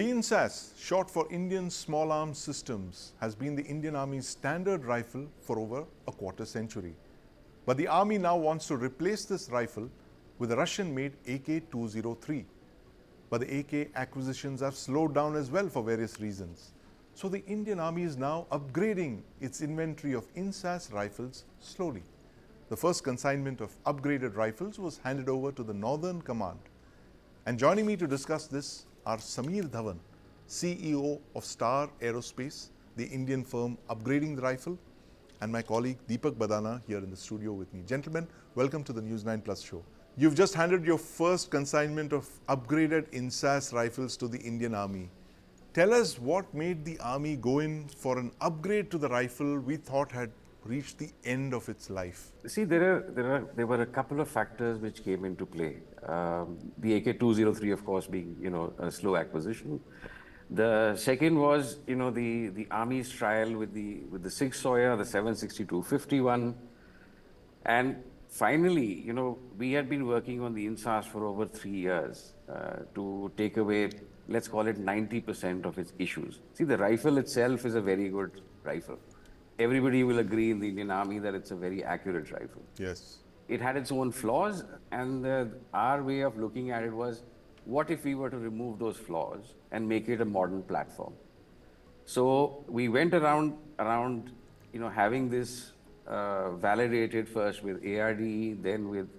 The INSAS, short for Indian Small Arms Systems, has been the Indian Army's standard rifle for over a quarter century. But the Army now wants to replace this rifle with a Russian-made AK-203. But the AK acquisitions have slowed down as well for various reasons. So the Indian Army is now upgrading its inventory of INSAS rifles slowly. The first consignment of upgraded rifles was handed over to the Northern Command. And joining me to discuss this are Samir Dhawan, CEO of Star Aerospace, the Indian firm upgrading the rifle, and my colleague Deepak Bhadana here in the studio with me. Gentlemen, welcome to the News9 Plus show. You've just handed your first consignment of upgraded INSAS rifles to the Indian Army. Tell us what made the Army go in for an upgrade to the rifle we thought had reached the end of its life. See, there were a couple of factors which came into play. The AK-203, of course, being a slow acquisition. The second was the Army's trial with the Sig Sauer, the 7.62-51, and finally, we had been working on the INSAS for over 3 years to take away, let's call it 90% of its issues. See, the rifle itself is a very good rifle. Everybody will agree in the Indian Army that it's a very accurate rifle. Yes. It had its own flaws, and our way of looking at it was, what if we were to remove those flaws and make it a modern platform? So we went around having this validated first with ARD, then with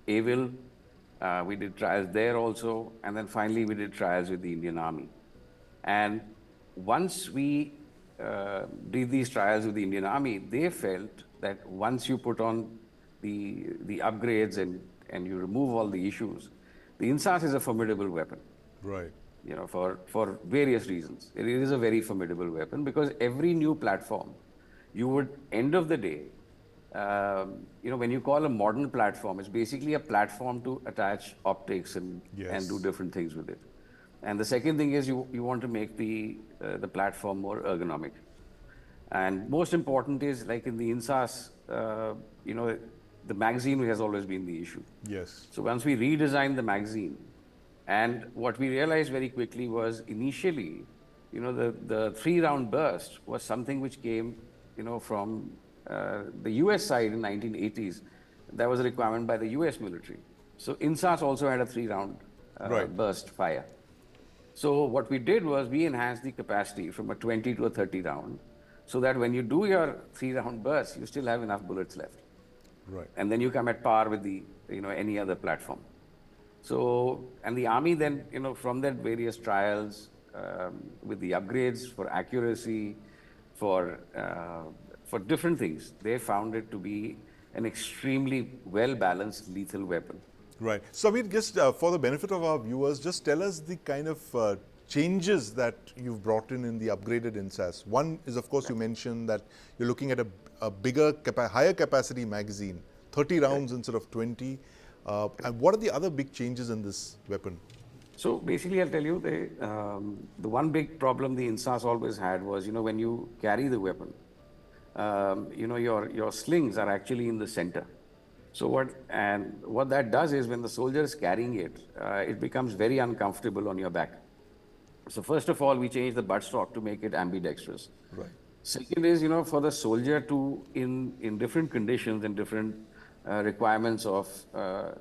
AVIL. We did trials there also, and then finally we did trials with the Indian Army. And once we did these trials with the Indian Army, they felt that once you put on the upgrades and you remove all the issues, the INSAS is a formidable weapon. Right. For various reasons. It is a very formidable weapon because every new platform, you would, end of the day, when you call a modern platform, it's basically a platform to attach optics and do different things with it. And the second thing is you want to make the platform more ergonomic. And most important is, like in the INSAS, the magazine has always been the issue. Yes. So once we redesigned the magazine, and what we realized very quickly was initially, the 3-round burst was something which came, from the US side in 1980s. That was a requirement by the US military. So INSAS also had a 3-round burst fire. So what we did was we enhanced the capacity from a 20 to a 30 round, so that when you do your 3-round burst, you still have enough bullets left. Right. And then you come at par with the, any other platform. So, and the Army then, from that various trials, with the upgrades for accuracy, for different things, they found it to be an extremely well-balanced lethal weapon. Right. So, Samir, just for the benefit of our viewers, just tell us the kind of changes that you've brought in the upgraded INSAS. One is, of course, you mentioned that you're looking at a bigger, higher capacity magazine, 30 rounds instead of 20. And what are the other big changes in this weapon? So basically, I'll tell you, the one big problem the INSAS always had was, when you carry the weapon, your slings are actually in the center. So what that does is, when the soldier is carrying it, it becomes very uncomfortable on your back. So first of all, we changed the buttstock to make it ambidextrous. Right. Second is, for the soldier to, in different conditions and different requirements of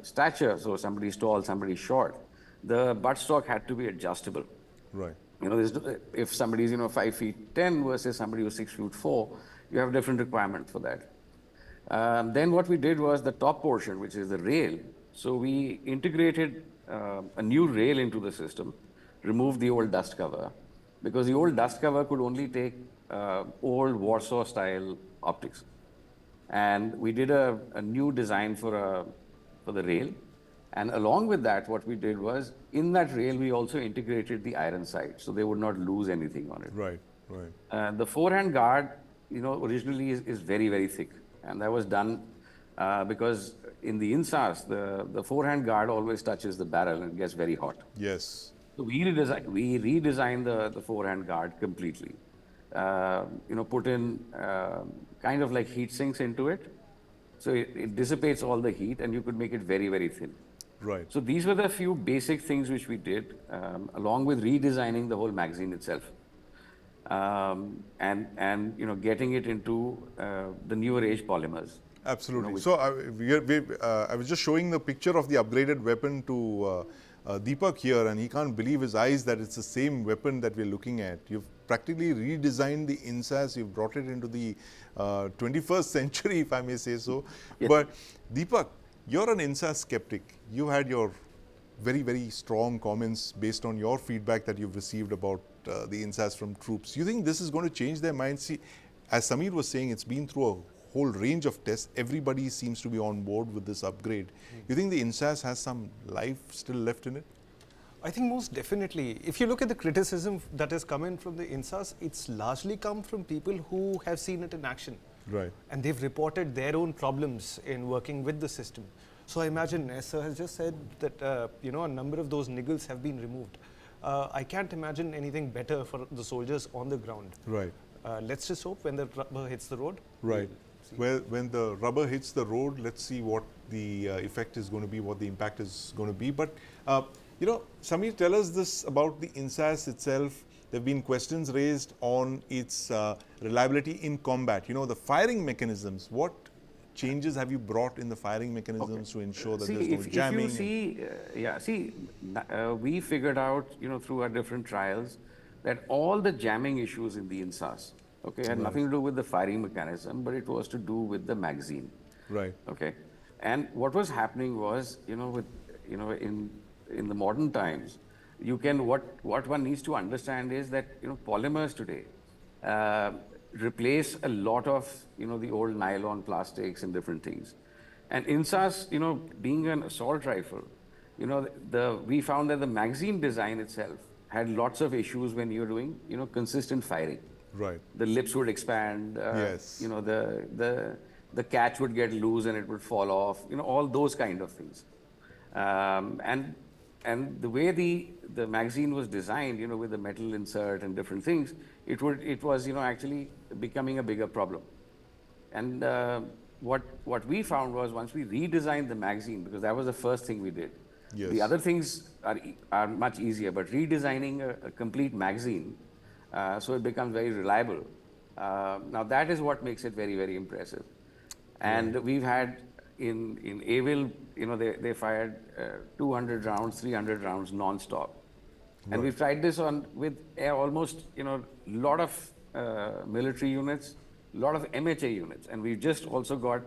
stature, so somebody's tall, somebody's short, the buttstock had to be adjustable. Right. If somebody's 5 feet 10 versus somebody who's 6 feet 4, you have different requirements for that. Then what we did was the top portion, which is the rail. So we integrated a new rail into the system, removed the old dust cover, because the old dust cover could only take old Warsaw style optics. And we did a new design for the rail. And along with that, what we did was, in that rail, we also integrated the iron sight, so they would not lose anything on it. Right, right. The forehand guard, originally is very, very thick. And that was done because in the INSAS, the forehand guard always touches the barrel and gets very hot. Yes. So we redesigned the forehand guard completely. Put in kind of like heat sinks into it, So it dissipates all the heat and you could make it very, very thin. Right. So these were the few basic things which we did, along with redesigning the whole magazine itself. And getting it into the newer age polymers. Absolutely. So I was just showing the picture of the upgraded weapon to Deepak here, and he can't believe his eyes that it's the same weapon that we're looking at. You've practically redesigned the INSAS, you've brought it into the 21st century, if I may say so. Yes. But Deepak, you're an INSAS skeptic. You had your very, very strong comments based on your feedback that you've received about the INSAS from troops. You think this is going to change their minds? See, as Samir was saying, it's been through a whole range of tests. Everybody seems to be on board with this upgrade. You think the INSAS has some life still left in it? I think most definitely. If you look at the criticism that has come in from the INSAS, it's largely come from people who have seen it in action. Right. And they've reported their own problems in working with the system. So I imagine, as sir has just said, that a number of those niggles have been removed. I can't imagine anything better for the soldiers on the ground. Right. Let's just hope when the rubber hits the road. Right. Well, when the rubber hits the road, let's see what the effect is going to be, what the impact is going to be. But, Samir, tell us this about the INSAS itself. There have been questions raised on its reliability in combat. The firing mechanisms. What changes have you brought in the firing mechanisms to ensure that there's no jamming? If you see, we figured out, through our different trials, that all the jamming issues in the INSAS, had nothing to do with the firing mechanism, but it was to do with the magazine. Right. Okay. And what was happening was, in the modern times, what one needs to understand is that, polymers today replace a lot of, the old nylon plastics and different things. And INSAS, being an assault rifle, we found that the magazine design itself had lots of issues when you're doing, consistent firing. Right. The lips would expand. Yes. The catch would get loose and it would fall off. All those kind of things. And the way the magazine was designed, with the metal insert and different things, it was actually becoming a bigger problem. And what we found was, once we redesigned the magazine, because that was the first thing we did. Yes. The other things are much easier, but redesigning a complete magazine so it becomes very reliable. Now that is what makes it very, very impressive. And we've had in AVIL, they fired 200 rounds, 300 rounds non-stop. And we've tried this with almost, lot of military units, lot of MHA units. And we've just also got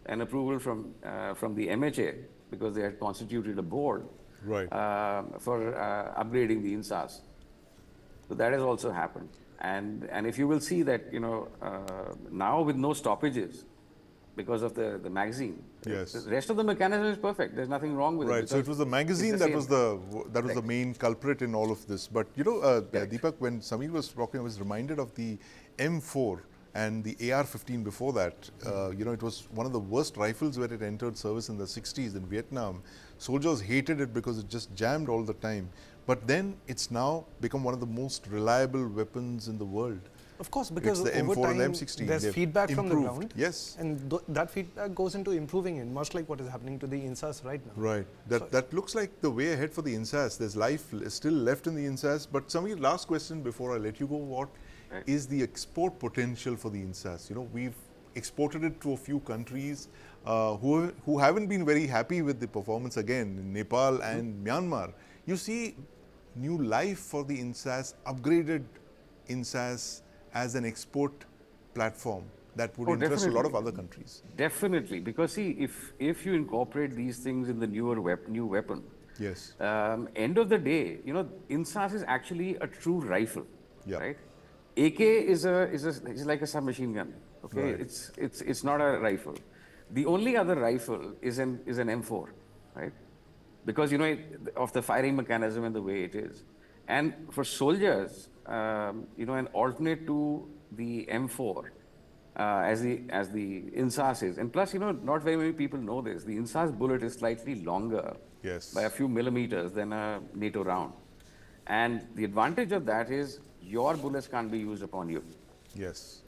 an approval from the MHA, because they had constituted a board for upgrading the INSAS. So that has also happened. And if you will see that, now with no stoppages, because of the magazine. Yes. The rest of the mechanism is perfect. There's nothing wrong with it. Right. So it was the magazine that was the main culprit in all of this. But Deepak, when Samir was talking, I was reminded of the M4 and the AR-15 before that. It was one of the worst rifles where it entered service in the 60s in Vietnam. Soldiers hated it because it just jammed all the time. But then it's now become one of the most reliable weapons in the world. Of course, because it's the over M4 time, and the M16. there's feedback from the improved. ground. Yes. And that feedback goes into improving it, much like what is happening to the INSAS right now. Right. That looks like the way ahead for the INSAS. There's life still left in the INSAS. But Samir, last question before I let you go. What is the export potential for the INSAS? We've exported it to a few countries who haven't been very happy with the performance again, Nepal and Myanmar. You see new life for the INSAS, upgraded INSAS as an export platform that would interest a lot of other countries. Definitely, because see, if you incorporate these things in the new weapon, yes, end of the day, INSAS is actually a true rifle, right? AK is like a submachine gun. Okay, right. It's not a rifle. The only other rifle is an M4, right? Because of the firing mechanism and the way it is. And for soldiers, an alternate to the M4 as the INSAS is. And plus, not very many people know this. The INSAS bullet is slightly longer by a few millimeters than a NATO round. And the advantage of that is your bullets can't be used upon you. Yes.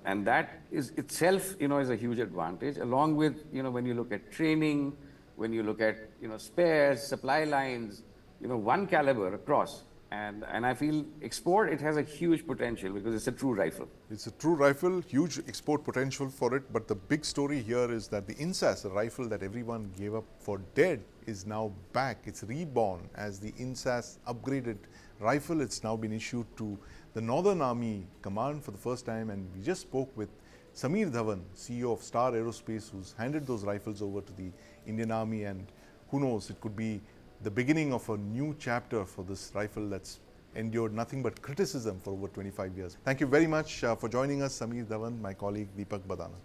And that is itself, is a huge advantage, along with, when you look at training, when you look at, spares, supply lines, one caliber across. And I feel export, it has a huge potential because it's a true rifle. It's a true rifle, huge export potential for it. But the big story here is that the INSAS, a rifle that everyone gave up for dead, is now back. It's reborn as the INSAS upgraded rifle. It's now been issued to the Northern Army Command for the first time. And we just spoke with Samir Dhawan, CEO of Star Aerospace, who's handed those rifles over to the Indian Army. And who knows, it could be the beginning of a new chapter for this rifle that's endured nothing but criticism for over 25 years. Thank you very much for joining us, Samir Dhawan, my colleague Deepak Bhadana.